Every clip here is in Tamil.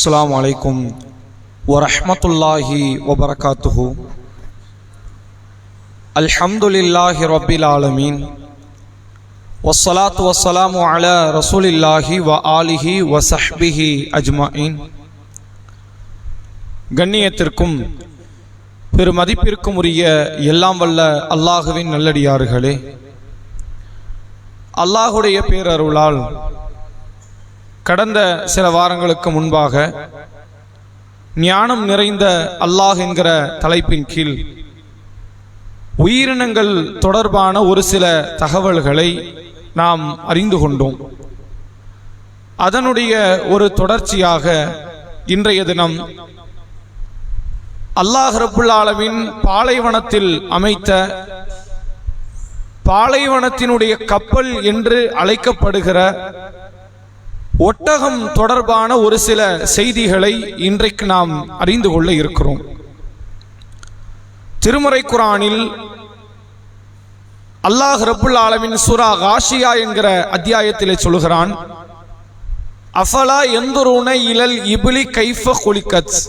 அஸ்ஸலாமு அலைக்கும் வரஹ்மத்துல்லாஹி வபரகாத்துஹு. அல்ஹம்துலில்லாஹி ரப்பில் ஆலமீன் வஸ்ஸலாத்து வஸ்ஸலாமு அலா ரசூலில்லாஹி வ ஆலிஹி வ ஸஹ்பிஹி அஜ்மஈன். கண்ணியத்திற்கும் பெருமதிப்பிற்கும் உரிய எல்லாம் வல்ல அல்லாஹுவின் நல்லடியார்களே, அல்லாஹுடைய பேரருளால் கடந்த சில வாரங்களுக்கு முன்பாக ஞானம் நிறைந்த அல்லாஹ் என்கிற தலைப்பின் கீழ் உயிரினங்கள் தொடர்பான ஒரு சில தகவல்களை நாம் அறிந்து கொண்டோம். அதனுடைய ஒரு தொடர்ச்சியாக இன்றைய தினம் அல்லாஹ் ரப்புல் ஆலமீன் பாலைவனத்தில் அமைத்த பாலைவனத்தினுடைய கப்பல் என்று அழைக்கப்படுகிற ஒட்டகம் தொடர்பான ஒரு சில செய்திகளை இன்றைக்கு நாம் அறிந்து கொள்ள இருக்கிறோம். திருமறை குர்ஆனில் அல்லாஹ் ரப்புல் ஆலமீன் சூரா காஷியா என்கிற அத்தியாயத்திலே சொல்கிறான், அஃபலா யன்துரூன இலல் இப்லி கைஃப குலிகத்,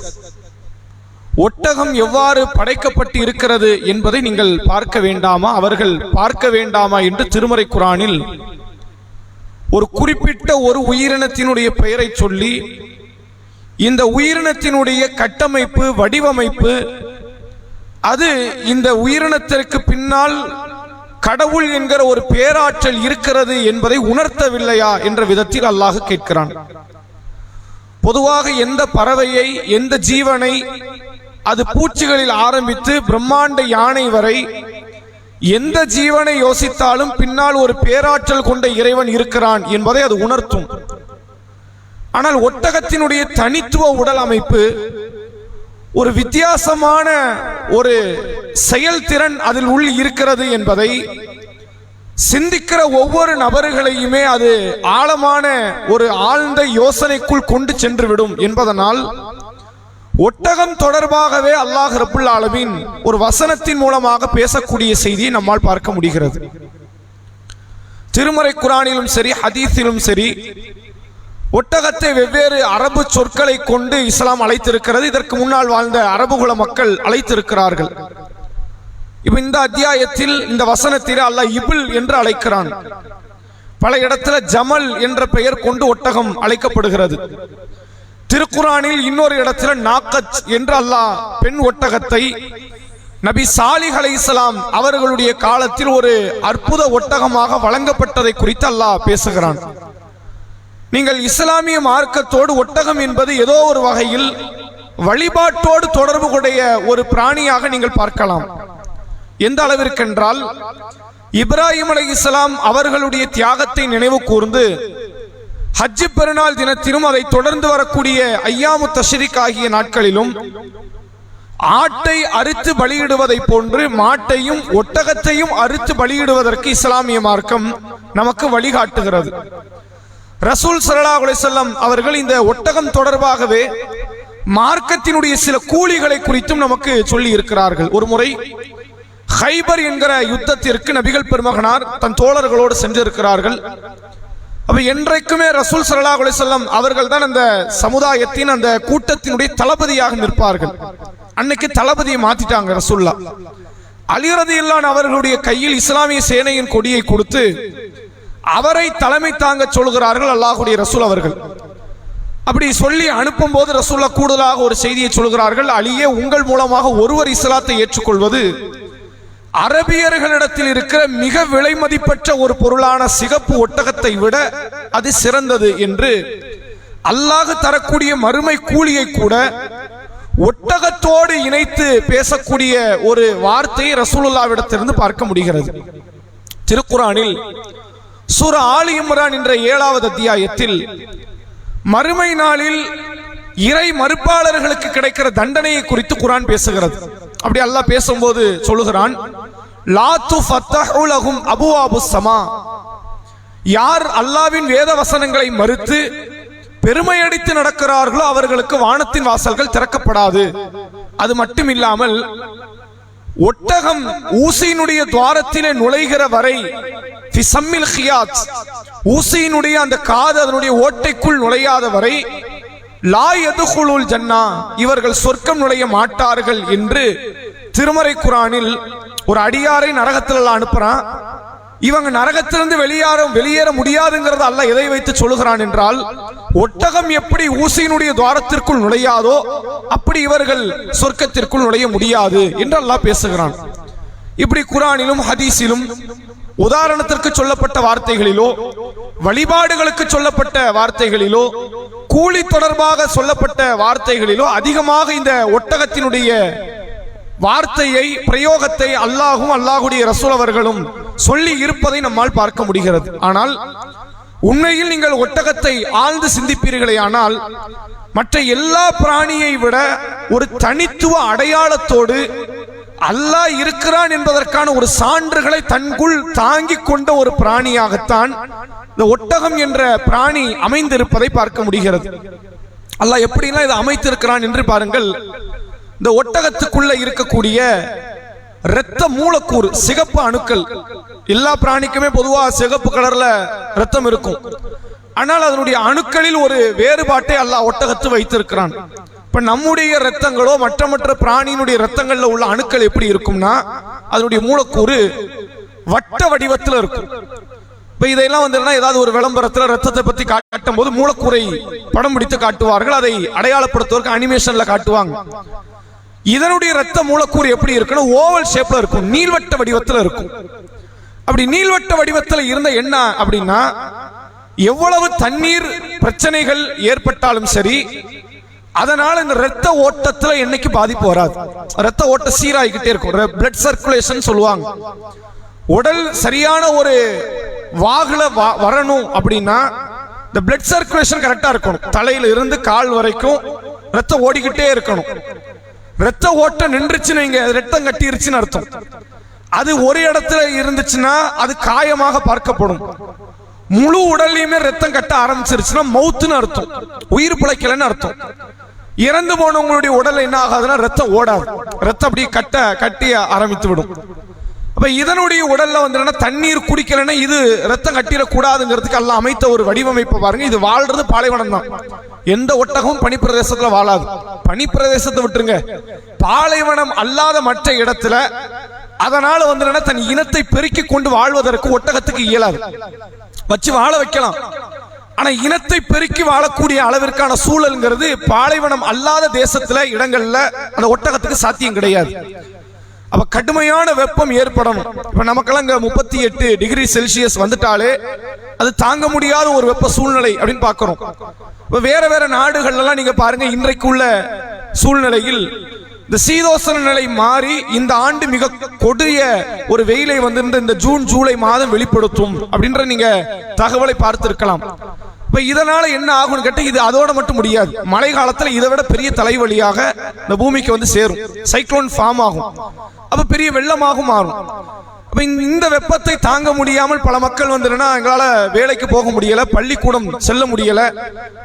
ஒட்டகம் எவ்வாறு படைக்கப்பட்டு இருக்கிறது என்பதை நீங்கள் பார்க்க வேண்டாமா, அவர்கள் பார்க்க வேண்டாமா என்று திருமறை குர்ஆனில் ஒரு குறிப்பிட்ட ஒரு உயிரினத்தினுடைய பெயரை சொல்லி இந்த உயிரினத்தினுடைய கட்டமைப்பு வடிவமைப்பு, அது இந்த உயிரினத்திற்கு பின்னால் கடவுள் என்கிற ஒரு பேராற்றல் இருக்கிறது என்பதை உணர்த்தவில்லையா என்ற விதத்தில் அல்லாஹ் கேட்கிறான். பொதுவாக எந்த பறவையை, எந்த ஜீவனை, அது பூச்சிகளில் ஆரம்பித்து பிரம்மாண்ட யானை வரை எந்த ஜீவனை யோசித்தாலும் பின்னால் ஒரு பேராற்றல் கொண்ட இறைவன் இருக்கிறான் என்பதை அது உணர்த்தும். ஆனால் ஒட்டகத்தினுடைய தனித்துவ உடல் அமைப்பு, ஒரு வித்தியாசமான ஒரு செயல்திறன் அதில் உள் இருக்கிறது என்பதை சிந்திக்கிற ஒவ்வொரு நபர்களையுமே அது ஆழமான ஒரு ஆழ்ந்த யோசனைக்குள் கொண்டு சென்றுவிடும் என்பதனால் ஒட்டகம் தொடர்பாகவே அல்லாஹ் ரப்புல் ஆலமீன் ஒரு வசனத்தின் மூலமாக பேசக்கூடிய செய்தியை நம்மால் பார்க்க முடிகிறது. திருமறை குர்ஆனிலும் சரி ஹதீஸிலும் சரி ஒட்டகத்தை வெவ்வேறு அரபு சொற்களை கொண்டு இஸ்லாம் அழைத்திருக்கிறது. இதற்கு முன்னால் வாழ்ந்த அரபுகுல மக்கள் அழைத்திருக்கிறார்கள். இப்ப இந்த அத்தியாயத்தில் இந்த வசனத்தில் அல்லாஹ் இபில் என்று அழைக்கிறான். பல இடத்துல ஜமல் என்ற பெயர் கொண்டு ஒட்டகம் அழைக்கப்படுகிறது. திருக்குர்ஆனில் இன்னொரு இடத்துல நாக்கத் என்று அல்லாஹ் பெண் ஒட்டகத்தை நபி சாலிஹ் அலைஹிஸ்ஸலாம் அவர்களுடைய காலத்தில் ஒரு அற்புத ஒட்டகமாக வழங்கப்பட்டதை குறித்து அல்லாஹ் பேசுகிறான். நீங்கள் இஸ்லாமிய மார்க்கத்தோடு ஒட்டகம் என்பது ஏதோ ஒரு வகையில் வழிபாட்டோடு தொடர்புடைய ஒரு பிராணியாக நீங்கள் பார்க்கலாம். எந்த அளவிற்கென்றால் இப்ராஹிம் அலைஹிஸ்ஸலாம் அவர்களுடைய தியாகத்தை நினைவு கூர்ந்து ஹஜ் பெருநாள் தினத்திலும் அதை தொடர்ந்து வரக்கூடிய ஐயாமு தஷ்ரீக் ஆகிய நாட்களிலும் ஆட்டை அறுத்து பலியிடுவதை போன்று மாட்டையும் ஒட்டகத்தையும் அறுத்து பலியிடுவதற்கு இஸ்லாமிய மார்க்கம் நமக்கு வழிகாட்டுகிறது. ரசூல் ஸல்லல்லாஹு அலைஹி வஸல்லம் அவர்கள் இந்த ஒட்டகம் தொடர்பாகவே மார்க்கத்தினுடைய சில கூலிகளை குறித்தும் நமக்கு சொல்லி இருக்கிறார்கள். ஒரு முறை ஹைபர் என்கிற யுத்தத்திற்கு நபிகள் பெருமகனார் தன் தோழர்களோடு சென்றிருக்கிறார்கள். அப்ப என்றைக்குமே ரசூல் ஸல்லல்லாஹு அலைஹி வஸல்லம் அவர்கள் தான் அந்த சமுதாயத்தின் அந்த கூட்டத்தினுடைய தளபதியாக நிற்பார்கள். அன்னைக்கு தளபதியை மாத்திட்டாங்க ரசூல்லா. அலி ரலியல்லாஹு அன்ஹு அவர்களுடைய கையில் இஸ்லாமிய சேனையின் கொடியை கொடுத்து அவரை தலைமை தாங்க சொல்கிறார்கள் அல்லாஹ்வுடைய ரசூல் அவர்கள். அப்படி சொல்லி அனுப்பும் போது ரசூல்லா கூடுதலாக ஒரு செய்தியை சொல்கிறார்கள், அலியே, உங்கள் மூலமாக ஒருவர் இஸ்லாத்தை ஏற்றுக்கொள்வது அரபியர்களிடத்தில் இருக்கிற மிக விலை மதிப்பற்ற ஒரு பொருளான சிகப்பு ஒட்டகத்தை விட அது சிறந்தது என்று அல்லாஹ் தரக்கூடிய மறுமை கூலியை கூட ஒட்டகத்தோடு இணைத்து பேசக்கூடிய ஒரு வார்த்தையை ரசூலுல்லாஹ்விடத்திலிருந்து பார்க்க முடிகிறது. திருக்குர்ஆனில் சூரா ஆலி இம்ரான் என்ற 7வது அத்தியாயத்தில் மறுமை நாளில் இறை மறுப்பாளர்களுக்கு கிடைக்கிற தண்டனையை குறித்து குர்ஆன் பேசுகிறது. அப்படி அல்லாஹ் பேசும்போது சொல்லுகிறான், லா துஃபத்தஹு லஹும் அபுவாபுஸ் ஸமா, யார் அல்லாஹ்வின் வேத வசனங்களை மறுத்து பெருமையடித்து நடக்கிறார்களோ அவர்களுக்கு வானத்தின் வாசல்கள் திறக்கப்படாது. அது மட்டும் இல்லாமல் ஒட்டகம் ஊசியினுடைய துவாரத்திலே நுழைகிற வரை ஊசியினுடைய அந்த காது அதனுடைய ஓட்டைக்குள் நுழையாத வரை லா யதுகுலுல் ஜன்னா, இவர்கள் சொர்க்கம் நுழைய மாட்டார்கள் என்று திருமறை குர்ஆனில் ஒரு அடியாரை நரகத்தில் அனுப்புறான். இவங்க நரகத்திலிருந்து வெளியேற முடியாதுங்கிறது அல்லாஹ் எதை வைத்து சொல்லுகிறான் என்றால், ஒட்டகம் எப்படி ஊசியினுடைய துவாரத்திற்குள் நுழையாதோ அப்படி இவர்கள் சொர்க்கத்திற்குள் நுழைய முடியாது என்று அல்லாஹ் பேசுகிறான். இப்படி குர்ஆனிலும் ஹதீஸிலும் உதாரணத்திற்கு சொல்லப்பட்ட வார்த்தைகளிலோ, வழிபாடுகளுக்கு சொல்லப்பட்ட வார்த்தைகளிலோ, கூலி தொடர்பாக சொல்லப்பட்ட வார்த்தைகளிலோ அதிகமாக இந்த ஒட்டகத்தினுடைய வார்த்தையை, பிரயோகத்தை அல்லாஹும் அல்லாஹுடைய ரசூல் அவர்களும் சொல்லி இருப்பதை நம்மால் பார்க்க முடிகிறது. ஆனால் உண்மையில் நீங்கள் ஒட்டகத்தை ஆழ்ந்து சிந்திப்பீர்களே ஆனால், மற்ற எல்லா பிராணியை விட ஒரு தனித்துவ அடையாளத்தோடு அல்லாஹ் இருக்கிறான் என்பதற்கான ஒரு சான்றுகளை தன்குள் தாங்கிக் கொண்ட ஒரு பிராணியாகத்தான் இந்த ஒட்டகம் என்ற பிராணி அமைந்திருப்பதை பார்க்க முடிகிறது. அல்லாஹ் எப்படிலாம் இதை அமைத்திருக்கிறான் என்று பாருங்கள். இந்த ஒட்டகத்துக்குள்ள இருக்கக்கூடிய இரத்த மூலக்கூறு, சிகப்பு அணுக்கள், எல்லா பிராணிக்குமே பொதுவா சிகப்பு கலர்ல ரத்தம் இருக்கும். ஆனால் அதனுடைய அணுக்களில் ஒரு வேறுபாட்டை அல்லாஹ் ஒட்டகத்து வைத்திருக்கிறான். இப்ப நம்முடைய ரத்தங்களோ மற்ற பிராணியினுடைய ரத்தங்கள்ல உள்ள அணுக்கள் எப்படி இருக்கும்னா, அதனுடைய மூலக்கூறு வட்ட வடிவத்தில் இருக்கும். இப்ப இதெல்லாம் வந்து ஏதாவது ஒரு விளம்பரத்துல ரத்தத்தை பத்தி காட்டும் போது மூலக்கூறை படம் பிடித்து காட்டுவார்கள். அதை அடையாளப்படுத்துவதற்கு அனிமேஷன்ல காட்டுவாங்க. இதனுடைய ரத்த மூலக்கூறு எப்படி இருக்குன்னா ஓவல் ஷேப்ல இருக்கும், நீள்வட்ட வடிவத்தில் இருக்கும். அப்படி நீள்வட்ட வடிவத்தில் இருந்த என்ன அப்படின்னா, எவ்வளவு தண்ணீர் பிரச்சனைகள் ஏற்பட்டாலும் சரி, அதனால இந்த ரத்த ஓட்டத்துல என்னைக்கு பாதிப்பு வராது. ரத்த ஓட்ட சீராகிக்கிட்டே இருக்கும். பிளட் சர்க்குலேஷன் சொல்லுவாங்க. உடல் சரியான ஒரு வாகுல வரணும் அப்படின்னா இந்த பிளட் சர்க்குலேஷன் கரெக்டா இருக்கணும். தலையில இருந்து கால் வரைக்கும் ரத்தம் ஓடிக்கிட்டே இருக்கணும். ரத்த ஓட்டம் நின்றுச்சுன்னு, ரத்தம் கட்டிருச்சுன்னு அர்த்தம். அது ஒரு இடத்துல இருந்துச்சுன்னா அது காயமாக பார்க்கப்படும். முழு உடல்லையுமே ரத்தம் கட்ட ஆரம்பிச்சிருச்சுன்னா மவுத்துன்னு அர்த்தம், உயிர் பிழைக்கலன்னு அர்த்தம். இறந்து போனவங்களுடைய உடல் என்ன ஆகாதுன்னா ரத்தம் ஓடாது, ரத்தம் அப்படியே கட்டி ஆரம்பித்து விடும். அப்ப இதனுடைய உடல்ல வந்து தண்ணீர் குடிக்கலன்னா இது ரத்தம் கட்டிடக்கூடாதுங்கிறதுக்கு அல்லாஹ் அமைத்த ஒரு வடிவமைப்பை பாருங்க. இது வாழ்றது பாலைவனம் தான். எந்த ஒட்டகமும் பனிப்பிரதேசத்துல வாழாது. பனிப்பிரதேசத்தை விட்டுருங்க, பாலைவனம் அல்லாத மற்ற இடத்துல அதனால வந்து தன் இனத்தை பெருக்கி கொண்டு வாழ்வதற்கு ஒட்டகத்துக்கு இயலாது. வச்சு வாழ வைக்கலாம், ஆனா இனத்தை பெருக்கி வாழக்கூடிய அளவிற்கான சூழல்ங்கிறது பாலைவனம் அல்லாத தேசத்துல இடங்கள்ல அந்த ஒட்டகத்துக்கு சாத்தியம் கிடையாது. அப்ப கடுமையான வெப்பம் ஏற்படணும். இப்ப நமக்கெல்லாம் இங்க 38 டிகிரி செல்சியஸ் வந்துட்டாலே அது தாங்க முடியாத ஒரு வெப்ப சூழ்நிலை அப்படின்னு பாக்குறோம். இப்ப வேற நாடுகள் எல்லாம் நீங்க பாருங்க, இன்றைக்குள்ள சூழ்நிலையில் இந்த சீதோசன நிலை மாறி இந்த ஆண்டு மிக கொடிய ஒரு வெயிலை வந்து இந்த ஜூன் ஜூலை மாதம் வெளிப்படுத்தும் அப்படின்ற நீங்க தகவலை பார்த்திருக்கலாம். இப்ப இதனால என்ன ஆகும் கேட்ட, இது அதோட மட்டும் முடியாது. மழை காலத்துல இதை விட பெரிய தலைவலியாக இந்த பூமிக்கு வந்து சேரும். சைக்ளோன் ஃபார்ம் ஆகும், அப்ப பெரிய வெள்ளமாக மாறும். அப்ப இந்த வெப்பத்தை தாங்க முடியாமல் பல மக்கள் வந்து எங்களால வேலைக்கு போக முடியல, பள்ளிக்கூடம் செல்ல முடியல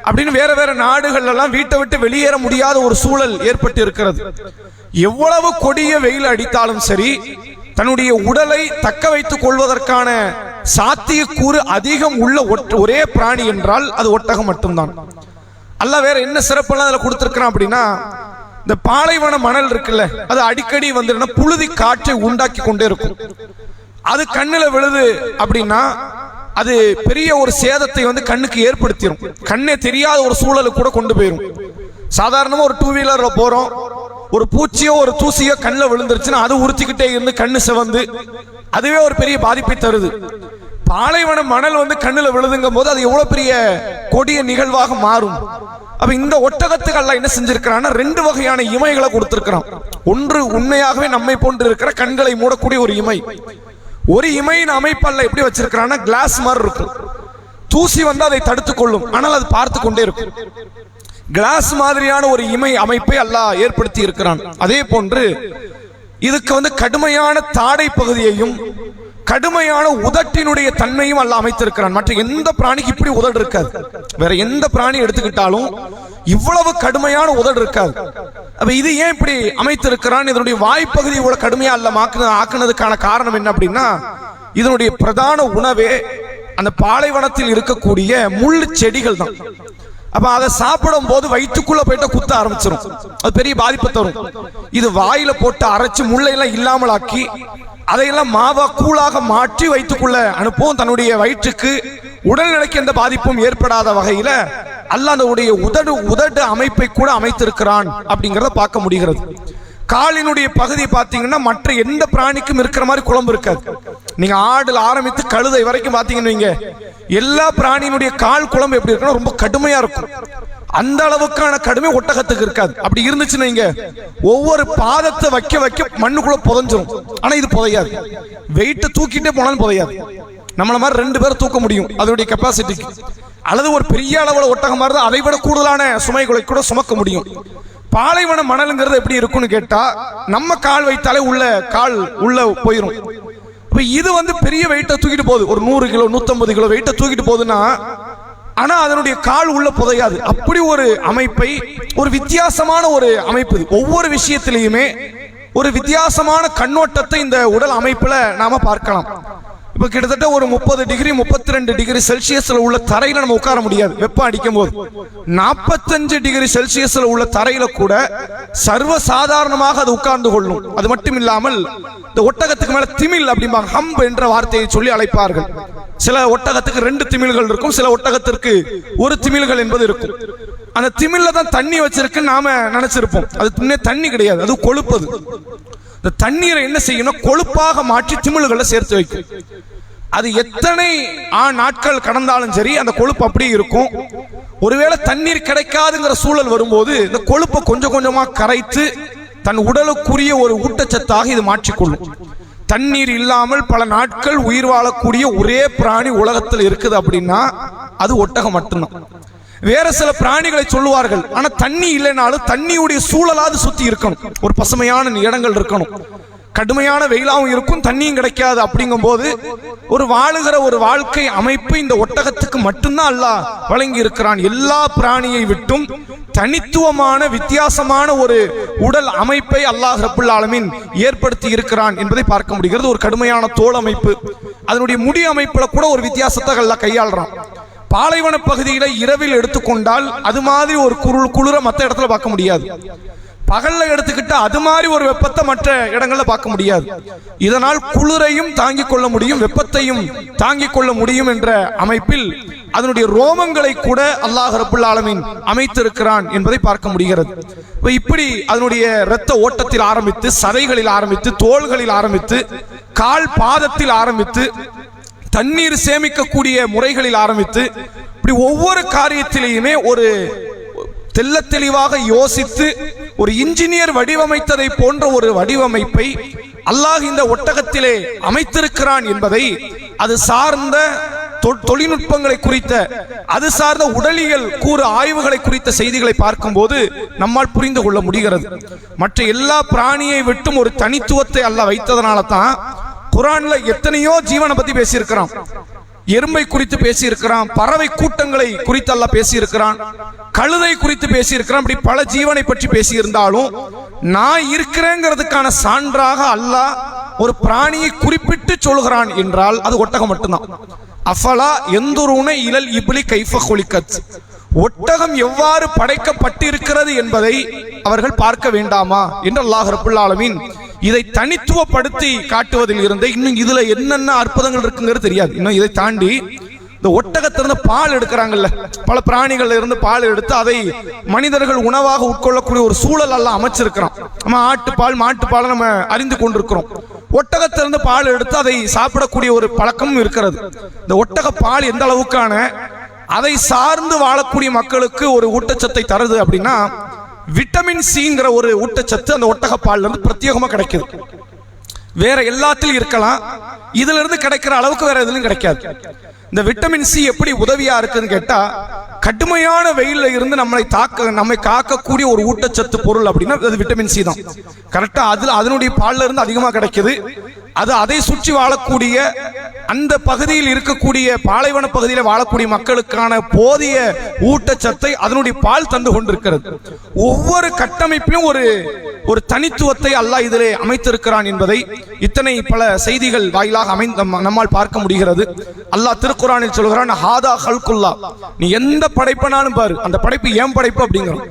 அப்படின்னு வேற நாடுகள் எல்லாம் வீட்டை விட்டு வெளியேற முடியாத ஒரு சூழல் ஏற்பட்டு இருக்கிறது. எவ்வளவு கொடிய வெயில் அடித்தாலும் சரி, தன்னுடைய உடலை தக்க வைத்துக் கொள்வதற்கான சாத்தியக்கூறு அதிகம் உள்ள ஒரே பிராணி என்றால் அது ஒட்டகம் மட்டும்தான். அல்லாஹ் வேற என்ன சிறப்பெல்லாம் அதுல கொடுத்திருக்கிறான் அப்படின்னா, இந்த பாலைவன மணல் இருக்குல்ல, அது அடிக்கடி வந்து புழுதி காற்றை உண்டாக்கி கொண்டே இருக்கும். அது கண்ணுல விழுது அப்படின்னா அது பெரிய ஒரு சேதத்தை வந்து கண்ணுக்கு ஏற்படுத்திடும். கண்ணே தெரியாத ஒரு சூழலுக்கு கூட கொண்டு போயிடும். சாதாரணமா ஒரு 2 வீலர்ல போறோம், ஒரு பூச்சியோ ஒரு தூசியோ கண்ணுல விழுந்துருச்சுன்னா அது உறுத்திக்கிட்டே இருந்து கண்ணு சிவந்து அதுவே ஒரு பெரிய பாதிப்பை தருது. பாலைவன மணல் வந்து கண்ணுல விழுதுங்கும் போது அது எவ்வளவு பெரிய கொடிய நிகழ்வாக மாறும். அப்ப இந்த ஒட்டகத்துக்கு அல்லாஹ் என்ன செஞ்சிருக்கிறான்னா 2 வகையான இமைகளை கொடுத்திருக்கிறான். ஒன்று உண்மையாகவே நம்மை போன்று இருக்கிற கண்களை மூடக்கூடிய ஒரு இமை. ஒரு இமையின் அமைப்பு அல்லாஹ் எப்படி வச்சிருக்கிறான்னா கிளாஸ் மாதிரி இருக்கும். தூசி வந்து அதை தடுத்துக் கொள்ளும், ஆனால் அது பார்த்து கொண்டே இருக்கும். கிளாஸ் மாதிரியான ஒரு இமை அமைப்பை அல்லாஹ் ஏற்படுத்தி இருக்கிறான். அதே போன்று இதுக்கு வந்து கடுமையான தாடை பகுதியையும் கடுமையான உதட்டினுடைய தன்மையும் அல்லாஹ் அமைத்திருக்கிறான். மற்ற எந்த பிராணிக்கு இப்படி உதடு இருக்காது. வேற எந்த பிராணி எடுத்துக்கிட்டாலும் இவ்வளவு கடுமையான உதடு இருக்காது. அப்ப இது ஏன் இப்படி அமைத்திருக்கிறான்? இதனுடைய வாய்ப்பகுதி இவ்வளவு கடுமையா ஆக்குனதுக்கான காரணம் என்ன அப்படின்னா, இதனுடைய பிரதான உணவே அந்த பாலைவனத்தில் இருக்கக்கூடிய முள்ளு செடிகள் தான். அப்ப அதை சாப்பிடும் போது வயிற்றுக்குள்ள போயிட்டு குத்த ஆரம்பிச்சிடும், அது பெரிய பாதிப்பு தரும். இது வாயில போட்டு அரைச்சு முள்ளையெல்லாம் இல்லாமல் ஆக்கி அதையெல்லாம் மாவா கூழாக மாற்றி வயிற்றுக்குள்ள அனுப்பும். தன்னுடைய வயிற்றுக்கு உடல்நிலைக்கு எந்த பாதிப்பும் ஏற்படாத வகையில அல்லாஹ் அந்த உதடு அமைப்பை கூட அமைத்திருக்கிறான் அப்படிங்கிறத பார்க்க முடிகிறது. காலினுடைய பகுதி பார்த்தீங்கன்னா மற்ற எந்த பிராணிக்கும் இருக்கிற மாதிரி குழம்பு இருக்காது. நீங்க ஆடுல ஆரம்பித்து கழுதை வரைக்கும் பார்த்தீங்கன்னு எல்லா பிராணியினுடைய கால் குழம்பு எப்படி இருக்குன்னா ரொம்ப கடுமையா இருக்கும். அந்த அளவுக்கான கடுமை ஒட்டகத்துக்கு இருக்காது. அப்படி இருந்துச்சுன்னு நீங்க ஒவ்வொரு பாதத்தை வைக்க வைக்க மண்ணுக்குள்ள புதைஞ்சிரும். ஆனா இது புதையாது, வெயிட்ட தூக்கிட்டே போனாலும் புதையாது. நம்மள மாதிரி 2 பேர் தூக்க முடியும் அதோடைய கெப்பாசிட்டிக்கு. அல்லது ஒரு பெரிய அளவுல ஒட்டகம் மாதிரி அதை விட கூடுதலான சுமைகளை கூட சுமக்க முடியும். பாலைவன மணலுங்கிறது எப்படி இருக்கும்னு கேட்டா நம்ம கால் வைத்தாலே கால் உள்ள போயிரும். இப்ப இது பெரிய வெயிட்ட தூக்கிட்டு போகுது, ஒரு 100 கிலோ 150 கிலோ வெயிட்ட தூக்கிட்டு போகுதுன்னா, ஆனா அதனுடைய கால் உள்ள புதையாது. அப்படி ஒரு அமைப்பை, ஒரு வித்தியாசமான ஒரு அமைப்பு. ஒவ்வொரு விஷயத்திலையுமே ஒரு வித்தியாசமான கண்ணோட்டத்தை இந்த உடல் அமைப்புல நாம பார்க்கலாம். இப்ப கிட்டத்தட்ட ஒரு 30 டிகிரி 32 டிகிரி செல்சியஸ்ல உள்ள தரையில நம்ம உட்கார முடியாது வெப்பம் அடிக்கும் போது. 45 டிகிரி செல்சியஸ்ல உள்ள தரையில கூட சர்வ சாதாரணமாக அது உட்கார்ந்து கொள்ளும். அது மட்டும் இல்லாமல் இந்த ஒட்டகத்துக்கு மேல திமில் அப்படிம்பாங்க, ஹம்ப் என்ற வார்த்தையை சொல்லி அழைப்பார்கள். சில ஒட்டகத்துக்கு 2 திமில்கள் இருக்கும், சில ஒட்டகத்திற்கு 1 திமில்கள் என்பது இருக்கும். அந்த திமில்ல தான் தண்ணி வச்சிருக்கு நாம நினைச்சிருப்போம். அது தண்ணி கிடையாது, அது கொழுப்பது. இந்த தண்ணீரை என்ன செய்யணும், கொழுப்பாக மாற்றி திமில்களை சேர்த்து வைக்கும். அது எத்தனை நாட்கள் கடந்தாலும் சரி அந்த கொழுப்பு அப்படியே இருக்கும். ஒருவேளை தண்ணீர் கிடைக்காதுங்கிற சூழல் வரும்போது இந்த கொழுப்பை கொஞ்சம் கொஞ்சமா கரைத்து தன் உடலுக்குரிய ஒரு ஊட்டச்சத்தாக இது மாற்றிக்கொள்ளும். தண்ணீர் இல்லாமல் பல நாட்கள் உயிர் வாழக்கூடிய ஒரே பிராணி உலகத்தில் இருக்குது அப்படின்னா அது ஒட்டகம் மட்டும்தான். வேற சில பிராணிகளை சொல்லுவார்கள், ஆனா தண்ணி இல்லைனாலும் தண்ணியுடைய சூழலாவது சுத்தி இருக்கணும், ஒரு பசுமையான இடங்கள் இருக்கணும். கடுமையான வெயிலாவும் இருக்கும், தண்ணியும் கிடைக்காது. அப்படிங்கும் போது ஒரு வாழுகிற ஒரு வாழ்க்கை அமைப்பு இந்த ஒட்டகத்துக்கு மட்டும்தான் அல்லாஹ் வழங்கி இருக்கிறான். எல்லா பிராணியை விட்டும் தனித்துவமான வித்தியாசமான ஒரு உடல் அமைப்பை அல்லாஹ் ரப்புல் ஆலமீன் ஏற்படுத்தி இருக்கிறான் என்பதை பார்க்க முடிகிறது. ஒரு கடுமையான தோல் அமைப்பு, அதனுடைய முடி அமைப்புல கூட ஒரு வித்தியாசத்தை அல்லாஹ் கையாளுறான். பாலைவன பகுதியில இரவில் எடுத்துக்கொண்டால் அது மாதிரி ஒரு குளிர மற்ற இடத்துல பார்க்க முடியாது. பகல்ல எடுத்துக்கிட்டு அது மாதிரி ஒரு வெப்பத்தை மற்ற இடங்கள்ல பார்க்க முடியாது. இதனால் குளிரையும் தாங்கிக் கொள்ள முடியும், வெப்பத்தையும் தாங்கிக் கொள்ள முடியும் என்ற அமைப்பில் அதனுடைய ரோமங்களை கூட அல்லாஹ் ரப்புல் ஆலமீன் அமைத்திருக்கிறான் என்பதை பார்க்க முடிகிறது. இப்படி அதனுடைய இரத்த ஓட்டத்தில் ஆரம்பித்து, சதைகளில் ஆரம்பித்து, தோள்களில் ஆரம்பித்து, கால் பாதத்தில் ஆரம்பித்து, தண்ணீர் சேமிக்கக்கூடிய முறைகளில் ஆரம்பித்து, இப்படி ஒவ்வொரு காரியத்திலேயுமே ஒரு தெல்ல தெளிவாக யோசித்து ஒரு இன்ஜினியர் வடிவமைத்ததை போன்ற ஒரு வடிவமைப்பை அல்லாஹ் இந்த ஒட்டகத்திலே அமைத்திருக்கிறான் என்பதை, அது சார்ந்த தொழில்நுட்பங்களை குறித்த, அது சார்ந்த உடலியல் கூறு ஆய்வுகளை குறித்த செய்திகளை பார்க்கும்போது நம்மால் புரிந்து கொள்ள முடிகிறது. மற்ற எல்லா பிராணியை விட்டும் ஒரு தனித்துவத்தை அல்லாஹ் வைத்ததனால தான் குர்ஆன்ல எத்தனையோ ஜீவனை பத்தி பேசியிருக்கிறான். எறும்பை குறித்து பேசியிருக்கிறான், பறவை கூட்டங்களை குறித்து அல்லாஹ் பேசியிருக்கிறான், கழுதை குறித்து பேசியிருக்கிறான். இப்படி பல ஜீவனை பற்றி பேசியிருந்தாலும் நான் இருக்கிறேங்கிறதுக்கான சான்றாக அல்லாஹ் ஒரு பிராணியை குறிப்பிட்டு சொல்கிறான் என்றால் அது ஒட்டகம் மட்டும்தான். அஃபலா யந்துரூன இலல் இப்லி கைஃப குலிகத், ஒட்டகம் எவ்வாறு படைக்கப்பட்டு இருக்கிறது என்பதை அவர்கள் பார்க்க வேண்டாமா என்று அல்லாஹ் ரப்புல் ஆலமீன் இதை தனித்துவப்படுத்தி காட்டுவதில் இருந்து இன்னும் இதுல என்னென்ன அற்புதங்கள் இருக்குங்கிறது தெரியாது. இன்னும் இதை தாண்டி இந்த ஒட்டகத்திலிருந்து பால் எடுக்கிறாங்கல்ல, பல பிராணிகள்ல இருந்து பால் எடுத்து அதை மனிதர்கள் உணவாக உட்கொள்ளக்கூடிய ஒரு சூழல் எல்லாம் அமைச்சிருக்கிறோம். நம்ம ஆட்டுப்பால் மாட்டுப்பால் நம்ம அறிந்து கொண்டிருக்கிறோம். ஒட்டகத்திலிருந்து பால் எடுத்து அதை சாப்பிடக்கூடிய ஒரு பழக்கமும் இருக்கிறது. இந்த ஒட்டக பால் எந்த அளவுக்கான அதை சார்ந்து வாழக்கூடிய மக்களுக்கு ஒரு ஊட்டச்சத்தை தருது அப்படின்னா, விட்டமின் சிங்கிற ஒரு ஊட்டச்சத்து அந்த ஒட்டக பால்ல இருந்து பிரத்யேகமா கிடைக்குது. வேற எல்லாத்திலும் இருக்கலாம், இதுல இருந்து கிடைக்கிற அளவுக்கு வேற எதுலையும் கிடைக்காது. இந்த விட்டமின் சி எப்படி உதவியா இருக்குன்னு கேட்டா, கடுமையான வெயில இருந்து நம்மை காக்கக்கூடிய ஒரு ஊட்டச்சத்து பொருள் அப்படின்னா அது விட்டமின் சி தான். கரெக்டா அதனுடைய பால்ல இருந்து அதிகமா கிடைக்குது. அது அதை சுற்றி வாழக்கூடிய அந்த பகுதியில் இருக்கக்கூடிய பாலைவன பகுதியில் வாழக்கூடிய மக்களுக்கான போதிய ஊட்டச்சத்தை அதனுடைய பால் தந்து கொண்டிருக்கிறது. ஒவ்வொரு கட்டமைப்பிலும் ஒரு தனித்துவத்தை அல்லாஹ் இதிலே அமைத்திருக்கிறான் என்பதை இத்தனை பல செய்திகள் வாயிலாக நம்மால் பார்க்க முடிகிறது. அல்லாஹ் திருக்குர்ஆனில் சொல்கிறான், ஹாதா ஹல்குல்லா, நீ எந்த படைப்பனாலும் பாரு, அந்த படைப்பு ஏன் படைப்பு அப்படிங்கிறோம்.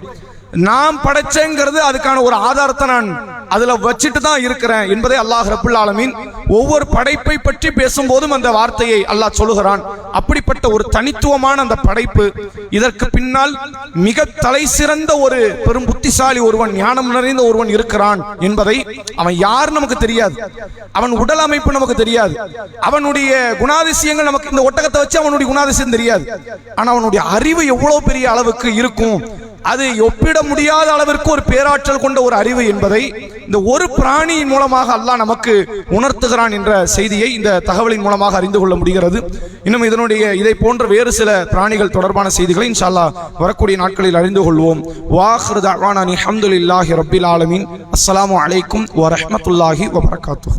நாம் படைச்சேங்கிறது அதுக்கான ஒரு ஆதாரத்தை நான் அதுல வச்சுட்டு தான் இருக்கிறேன் என்பதை அல்லாஹ் ரப்புல் ஆலமீன் ஒவ்வொரு படைப்பை பற்றி பேசும்போதும் அந்த வார்த்தையை அல்லாஹ் சொல்லுகிறான். அப்படிப்பட்ட ஒரு தனித்துவமான அந்த படைப்பு, இதற்கு பின்னால் மிக தலை சிறந்த ஒரு பெரும் புத்திசாலி ஒருவன், ஞானம் நிறைந்த ஒருவன் இருக்கிறான் என்பதை அவன் யார் நமக்கு தெரியாது, அவன் உடல் அமைப்பு நமக்கு தெரியாது, அவனுடைய குணாதிசயங்கள் நமக்கு, இந்த ஒட்டகத்தை வச்சு அவனுடைய குணாதிசயம் தெரியாது, ஆனா அவனுடைய அறிவு எவ்வளவு பெரிய அளவுக்கு இருக்கும், அது ஒப்பிட முடியாத அளவிற்கு ஒரு பேராற்றல் கொண்ட ஒரு அறிவு என்பதை இந்த ஒரு பிராணியின் மூலமாக அல்லாஹ் நமக்கு உணர்த்துகிறான் என்ற செய்தியை இந்த தகவலின் மூலமாக அறிந்து கொள்ள முடிகிறது. இன்னும் இதை போன்ற வேறு சில பிராணிகள் தொடர்பான செய்திகளை இன்ஷா அல்லாஹ் வரக்கூடிய நாட்களில் அறிந்து கொள்வோம். வாஹிரு தஅவானா அல்ஹம்துலில்லாஹி ரப்பில் ஆலமீன். அஸ்ஸலாமு அலைக்கும் வ ரஹ்மத்துல்லாஹி வ பரகாத்துஹு.